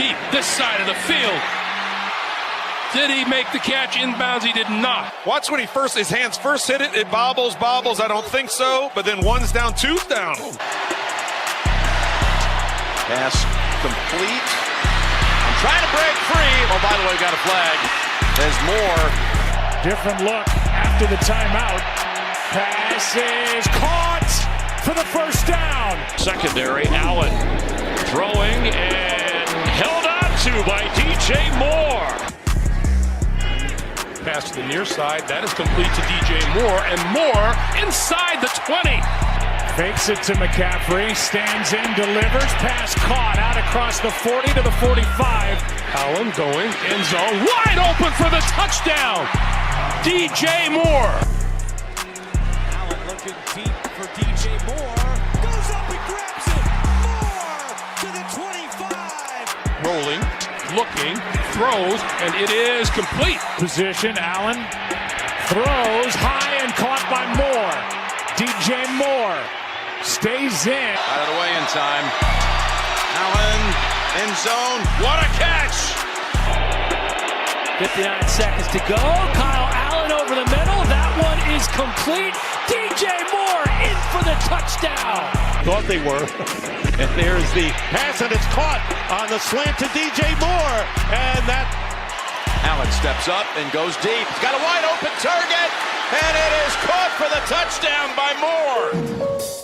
deep, this side of the field. Did he make the catch inbounds? He did not. Watch when his hands first hit it, it bobbles. I don't think so, but then one's down, two's down. Pass complete. I'm trying to break free. Oh, by the way, got a flag. There's more. Different look after the timeout. Pass is caught for the first down. Secondary, Allen throwing and held on to by DJ Moore. Pass to the near side, that is complete to DJ Moore, and Moore inside the 20. Fakes it to McCaffrey, stands in, delivers, pass caught out across the 40 to the 45. Allen going, end zone, wide open for the touchdown. DJ Moore. Allen looking deep for DJ Moore. Goes up and grabs it. Moore to the 25. Rolling, looking, throws, and it is complete. Position, Allen throws high and caught by Moore. DJ Moore stays in. Out of the way in time. Allen in zone. What a catch! 59 seconds to go. Kyle Allen over the middle. That one is complete. DJ Moore in for the touchdown. Thought they were. And there's the pass, and it's caught on the slant to DJ Moore. And that. Allen steps up and goes deep. He's got a wide open target, and it is caught for the touchdown by Moore.